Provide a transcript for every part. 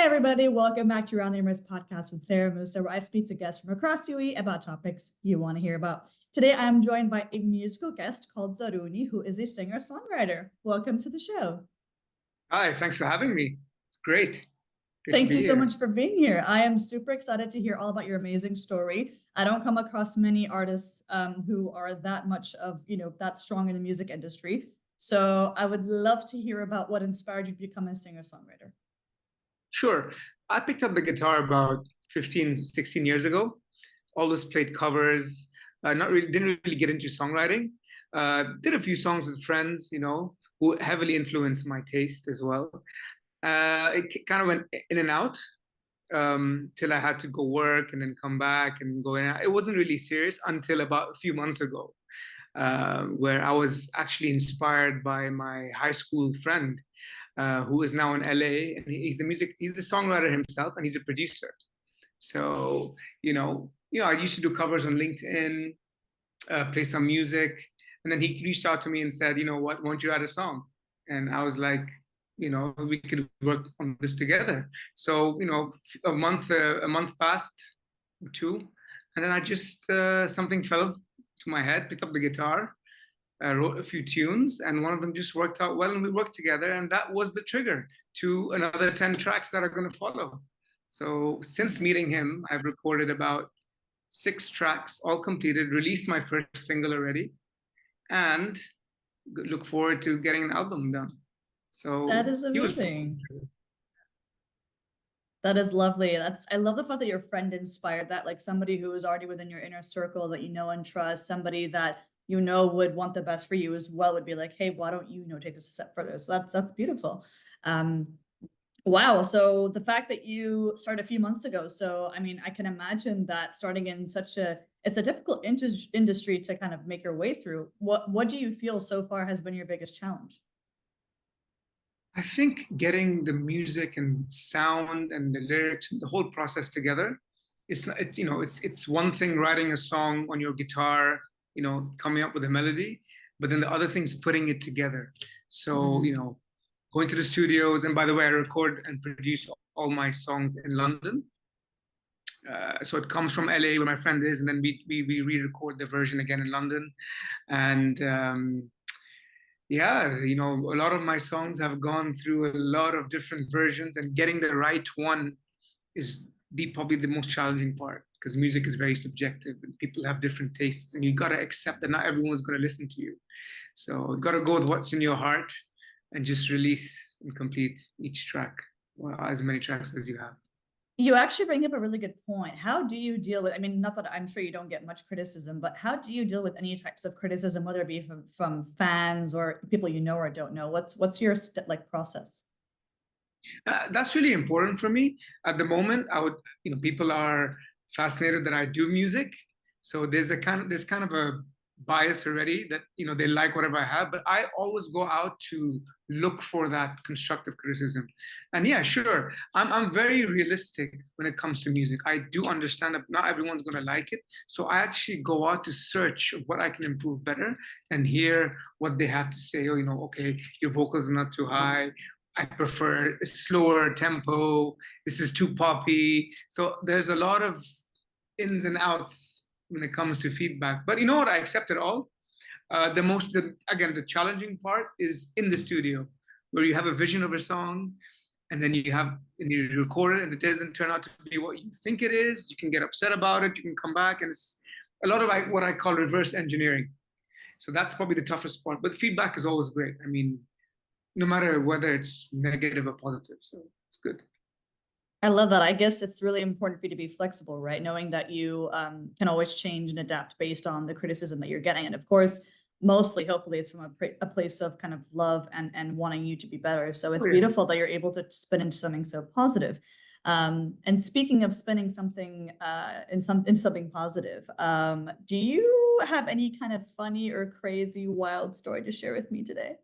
Hi, everybody. Welcome back to Around the Emirates podcast with Sara Mousa, where I speak to guests from across UAE about topics you want to hear about. Today, I'm joined by a musical guest called Zarooni, who is a singer-songwriter. Welcome to the show. Hi, thanks for having me. It's great. Good to Thank be you so here. much for being here. I am super excited to hear all about your amazing story. I don't come across many artists who are that much of, that strong in the music industry. So I would love to hear about what inspired you to become a singer-songwriter. Sure. I picked up the guitar about 15, 16 years ago. Always played covers. Didn't really get into songwriting. Did a few songs with friends, who heavily influenced my taste as well. It kind of went in and out till I had to go work and then come back and go in. It wasn't really serious until about a few months ago, where I was actually inspired by my high school friend, who is now in LA, and he's the songwriter himself, and he's a producer. So, I used to do covers on LinkedIn, play some music, and then he reached out to me and said, you know what, won't you write a song? And I was like, we could work on this together. So, a month passed, or two, and then I just something fell to my head, picked up the guitar, wrote a few tunes, and one of them just worked out well, and we worked together, and that was the trigger to another 10 tracks that are going to follow. So since meeting him, I've recorded about 6 tracks, all completed, released my first single already, and look forward to getting an album done. So That is he was. amazing. That is lovely. I love the fact that your friend inspired that, like somebody who is already within your inner circle that you know and trust, somebody that you know would want the best for you as well, would be like, hey, why don't you take this a step further? So that's beautiful. Um, wow. So the fact that you started a few months ago, so I mean, I can imagine that starting in it's a difficult industry to kind of make your way through. What do you feel so far has been your biggest challenge? I think getting the music and sound and the lyrics, the whole process together, it's one thing writing a song on your guitar, coming up with a melody, but then the other thing is putting it together. So, going to the studios, and by the way, I record and produce all my songs in London. So it comes from LA where my friend is, and then we re-record the version again in London. And yeah, a lot of my songs have gone through a lot of different versions, and getting the right one is probably the most challenging part, because music is very subjective and people have different tastes, and you got to accept that not everyone's going to listen to you. So you got to go with what's in your heart and just release and complete each track, well, as many tracks as you have. You actually bring up a really good point. How do you deal with, I mean, not that I'm sure you don't get much criticism, but how do you deal with any types of criticism, whether it be from fans or people you know or don't know? What's your process? That's really important for me. At the moment, people are fascinated that I do music. So there's kind of a bias already that, they like whatever I have, but I always go out to look for that constructive criticism. And yeah, sure, I'm very realistic when it comes to music. I do understand that not everyone's going to like it. So I actually go out to search what I can improve better and hear what they have to say. Oh, okay, your vocals are not too high. I prefer a slower tempo. This is too poppy. So there's a lot of ins and outs when it comes to feedback. But you know what? I accept it all. The challenging part is in the studio, where you have a vision of a song, and then you record it, and it doesn't turn out to be what you think it is. You can get upset about it. You can come back, and it's a lot of what I call reverse engineering. So that's probably the toughest part. But feedback is always great. I mean, no matter whether it's negative or positive. So it's good. I love that. I guess it's really important for you to be flexible, right? Knowing that you can always change and adapt based on the criticism that you're getting. And of course, mostly, hopefully, it's from a place of kind of love and wanting you to be better. So it's beautiful that you're able to spin into something so positive. And speaking of spinning something in something positive, do you have any kind of funny or crazy, wild story to share with me today?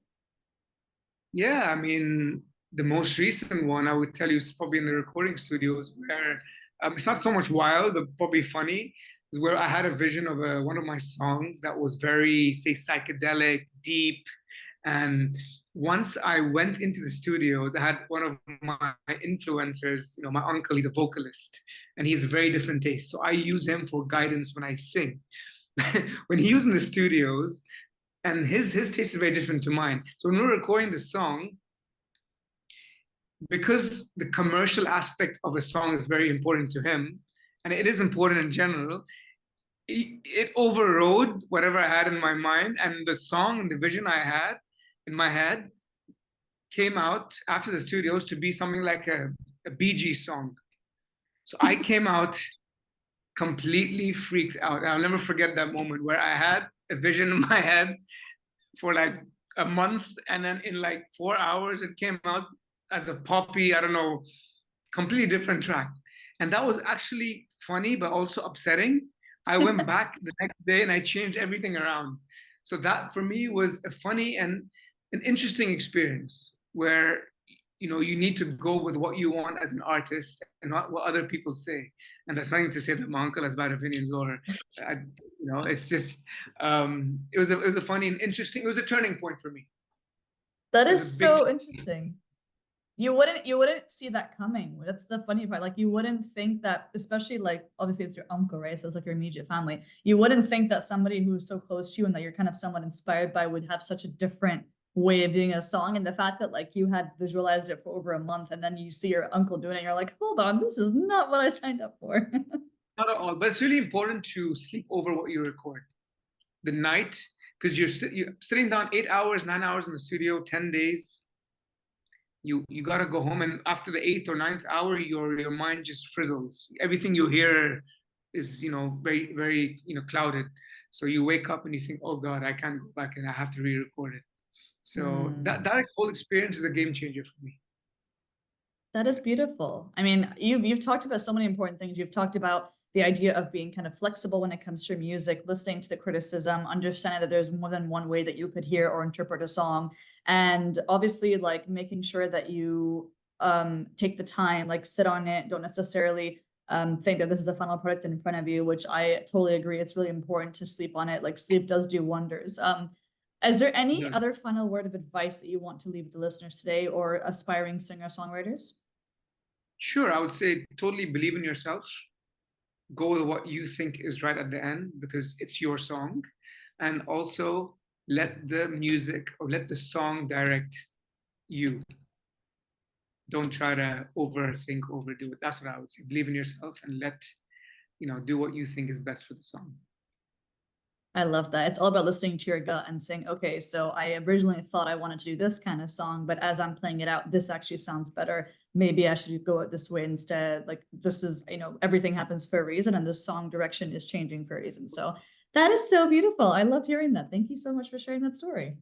Yeah, I mean, the most recent one I would tell you is probably in the recording studios, where it's not so much wild, but probably funny, is where I had a vision of one of my songs that was very, say, psychedelic, deep, and once I went into the studios, I had one of my influencers, my uncle, he's a vocalist and he has a very different taste. So I use him for guidance when I sing. When he was in the studios, and his taste is very different to mine. So when we were recording the song, because the commercial aspect of a song is very important to him, and it is important in general, it overrode whatever I had in my mind, and the song and the vision I had in my head came out after the studios to be something like a Bee Gees song. So I came out completely freaked out. I'll never forget that moment where I had a vision in my head for like a month, and then in like 4 hours it came out as a poppy, I don't know, completely different track. And that was actually funny but also upsetting. I went back the next day and I changed everything around. So that for me was a funny and an interesting experience where you need to go with what you want as an artist and not what other people say. And that's nothing to say that my uncle has bad opinions, or it's just it was a funny and interesting, it was a turning point for me. That It was a is big. so interesting. You wouldn't see that coming. That's the funny part. Like you wouldn't think that, especially like obviously it's your uncle, right? So it's like your immediate family. You wouldn't think that somebody who's so close to you and that you're kind of somewhat inspired by would have such a different way of doing a song. And the fact that like you had visualized it for over a month and then you see your uncle doing it, and you're like, hold on, this is not what I signed up for. Not at all, but it's really important to sleep over what you record the night, because you're sitting down 8 hours, 9 hours in the studio, 10 days. You got to go home, and after the eighth or ninth hour, your mind just frizzles. Everything you hear is very very clouded. So you wake up and you think, oh God, I can't go back and I have to re-record it. So that Hmm. that whole experience is a game changer for me. That is beautiful. I mean, you've talked about so many important things. You've talked about the idea of being kind of flexible when it comes to music, listening to the criticism, understanding that there's more than one way that you could hear or interpret a song, and obviously like making sure that you take the time, like sit on it, don't necessarily think that this is the final product in front of you, which I totally agree. It's really important to sleep on it. Like sleep does do wonders. Is there any Yeah. other final word of advice that you want to leave with the listeners today or aspiring singer-songwriters? Sure, I would say totally believe in yourself. Go with what you think is right at the end because it's your song. And also let the music or let the song direct you. Don't try to overthink, overdo it. That's what I would say. Believe in yourself and do what you think is best for the song. I love that. It's all about listening to your gut and saying, okay, so I originally thought I wanted to do this kind of song, but as I'm playing it out, this actually sounds better. Maybe I should go it this way instead. Like this is, everything happens for a reason and the song direction is changing for a reason. So that is so beautiful. I love hearing that. Thank you so much for sharing that story.